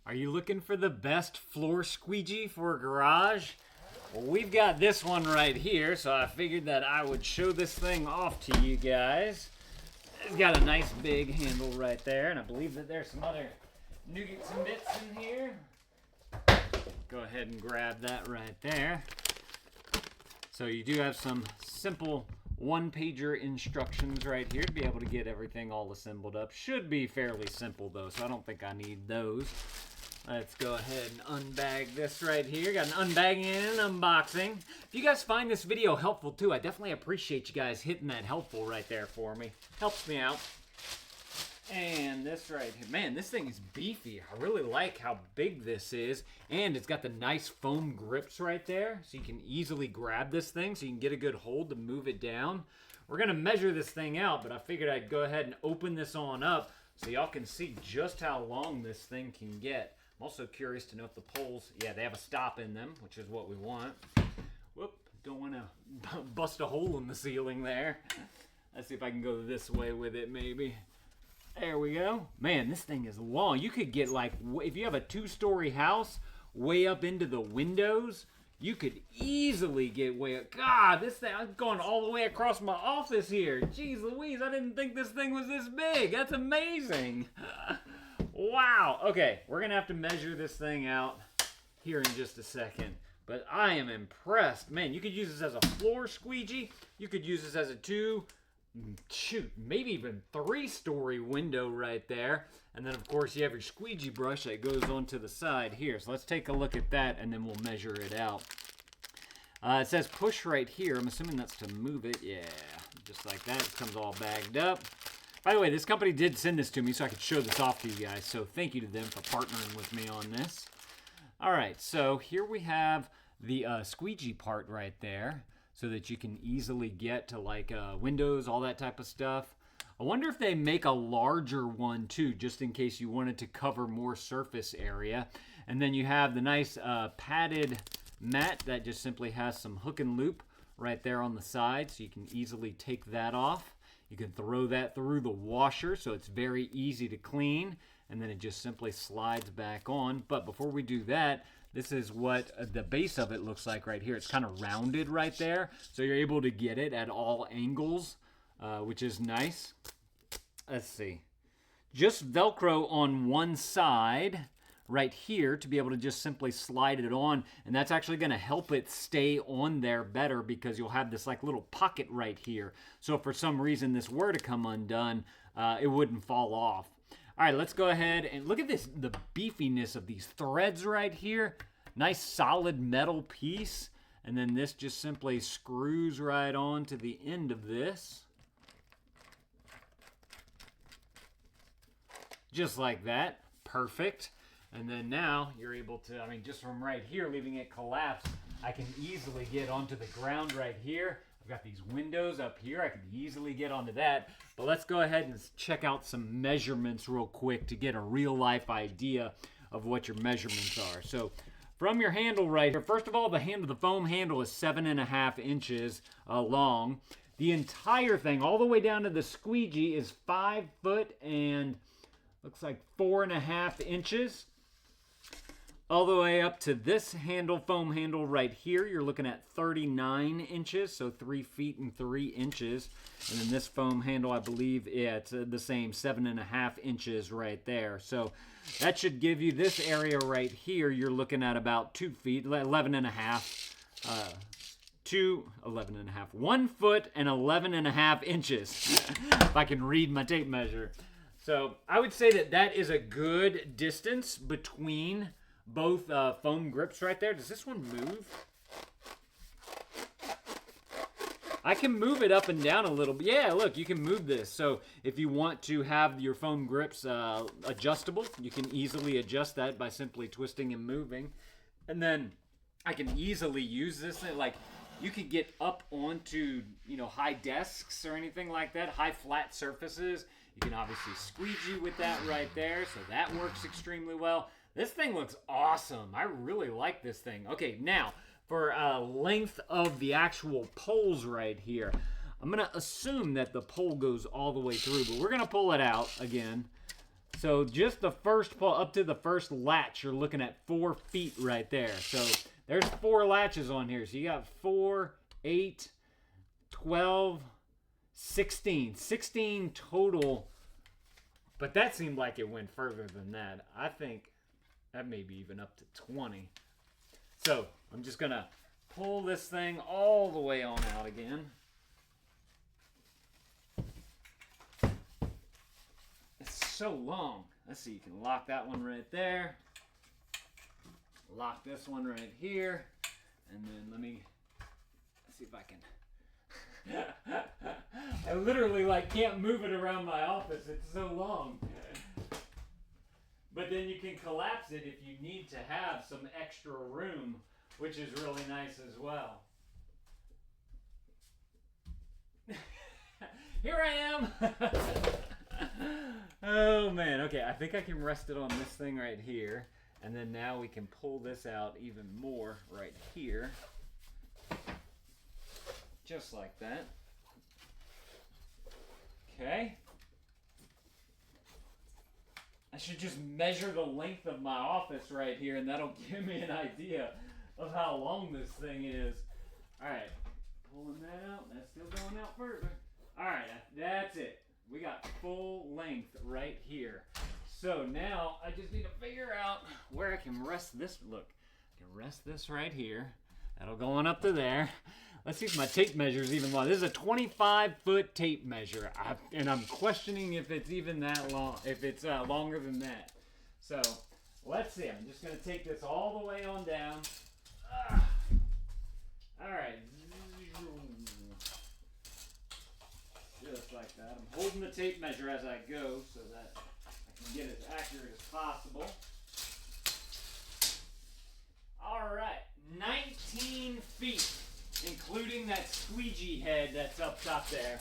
Are you looking for the best floor squeegee for a garage? Well, we've got this one right here, so I figured that I would show this thing off to you guys. It's got a nice big handle right there, and I believe that there's some other nuggets and bits in here. Go ahead and grab that right there. So you do have some simple one-pager instructions right here to be able to get everything all assembled up. Should be fairly simple though, so I don't think I need those. Let's go ahead and unbag this right here. Got an unbagging and an unboxing. If you guys find this video helpful too, I definitely appreciate you guys hitting that helpful right there for me. Helps me out. And this right here, man, this thing is beefy. I really like how big this is. And it's got the nice foam grips right there, so you can easily grab this thing so you can get a good hold to move it down. We're gonna measure this thing out, but I figured I'd go ahead and open this on up so y'all can see just how long this thing can get. I'm also curious to know if the poles, yeah, they have a stop in them, which is what we want. Whoop, don't want to bust a hole in the ceiling there. Let's see if I can go this way with it maybe. There we go. Man, this thing is long. You could get like, if you have a 2-story house, way up into the windows, you could easily get way up. God, this thing, I'm going all the way across my office here. Jeez Louise, I didn't think this thing was this big. That's amazing. Wow. Okay, we're going to have to measure this thing out here in just a second. But I am impressed. Man, you could use this as a floor squeegee. You could use this as a maybe even 3-story window right there. And then, of course, you have your squeegee brush that goes onto the side here. So let's take a look at that, and then we'll measure it out. It says push right here. I'm assuming that's to move it. Yeah, just like that. It comes all bagged up. By the way, this company did send this to me so I could show this off to you guys. So thank you to them for partnering with me on this. All right, so here we have the squeegee part right there so that you can easily get to like windows, all that type of stuff. I wonder if they make a larger one too, just in case you wanted to cover more surface area. And then you have the nice padded mat that just simply has some hook and loop right there on the side, so you can easily take that off. You can throw that through the washer, so it's very easy to clean, and then it just simply slides back on. But before we do that, this is what the base of it looks like right here. It's kind of rounded right there, so you're able to get it at all angles, which is nice. Let's see. Just Velcro on one side right here to be able to just simply slide it on, and that's actually going to help it stay on there better because you'll have this like little pocket right here. So if for some reason this were to come undone, it wouldn't fall off. All right, let's go ahead and look at this, the beefiness of these threads right here. Nice solid metal piece, and then this just simply screws right on to the end of this. Just like that. Perfect. And then now you're able to, I mean, just from right here, leaving it collapsed, I can easily get onto the ground right here. I've got these windows up here. I can easily get onto that. But let's go ahead and check out some measurements real quick to get a real-life idea of what your measurements are. So from your handle right here, first of all, the foam handle is 7.5 inches long. The entire thing, all the way down to the squeegee, is 5 foot and looks like 4.5 inches. All the way up to this handle, foam handle right here, you're looking at 39 inches, so 3 feet and 3 inches. And then this foam handle, I believe, yeah, it's the same, 7.5 inches right there. So that should give you this area right here, you're looking at about 2 feet, 11.5, 1 foot and 11.5 inches, if I can read my tape measure. So I would say that that is a good distance between both foam grips right there. Does this one move? I can move it up and down a little bit. Yeah, look, you can move this. So if you want to have your foam grips adjustable, you can easily adjust that by simply twisting and moving. And then I can easily use this, like you could get up onto, high desks or anything like that, high flat surfaces. You can obviously squeegee with that right there, so that works extremely well. This thing looks awesome. I really like this thing. Okay, now for length of the actual poles right here, I'm going to assume that the pole goes all the way through, but we're going to pull it out again. So just the first pull up to the first latch, you're looking at 4 feet right there. So there's 4 latches on here. So you got 4, 8, 12, 16. 16 total. But that seemed like it went further than that. I think that may be even up to 20. So I'm just going to pull this thing all the way on out again. It's so long. Let's see, you can lock that one right there. Lock this one right here. And then let's see if I can. I literally can't move it around my office. It's so long. But then you can collapse it if you need to have some extra room, which is really nice as well. Here I am. Oh man, okay, I think I can rest it on this thing right here. And then now we can pull this out even more right here. Just like that. Okay. I should just measure the length of my office right here, and that'll give me an idea of how long this thing is. Alright, pulling that out. That's still going out further. Alright, that's it. We got full length right here. So now I just need to figure out where I can rest this. Look, I can rest this right here. That'll go on up to there. Let's see if my tape measure is even long. This is a 25-foot tape measure, and I'm questioning if it's even that long, if it's longer than that. So let's see. I'm just going to take this all the way on down. All right. Just like that. I'm holding the tape measure as I go so that I can get as accurate as possible. All right. 19 feet. Including that squeegee head that's up top there.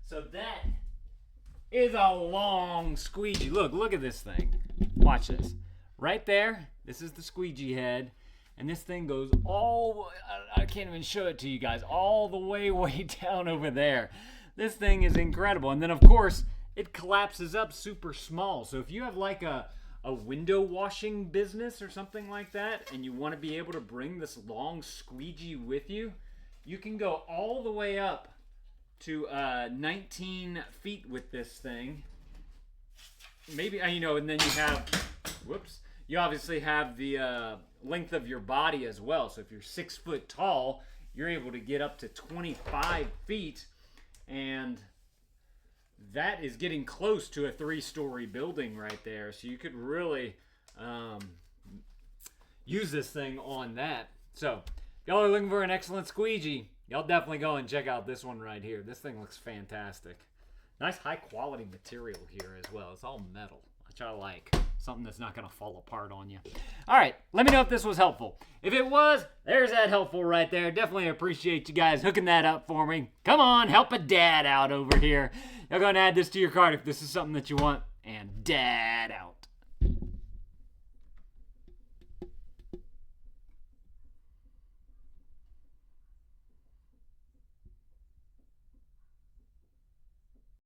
So that is a long squeegee. Look at this thing. Watch this. Right there, this is the squeegee head. And this thing goes I can't even show it to you guys, all the way down over there. This thing is incredible. And then, of course, it collapses up super small. So if you have like a window washing business or something like that, and you want to be able to bring this long squeegee with you, you can go all the way up to 19 feet with this thing. Maybe, and then you have, you obviously have the length of your body as well. So if you're 6 foot tall, you're able to get up to 25 feet, and that is getting close to a 3-story building right there. So you could really use this thing on that. So if y'all are looking for an excellent squeegee, y'all definitely go and check out this one right here. This thing looks fantastic. Nice high quality material here as well. It's all metal, which I like. Something that's not going to fall apart on you. All right, let me know if this was helpful. If it was, there's that helpful right there. Definitely appreciate you guys hooking that up for me. Come on, help a dad out over here. Y'all go and add this to your cart if this is something that you want. And dad out.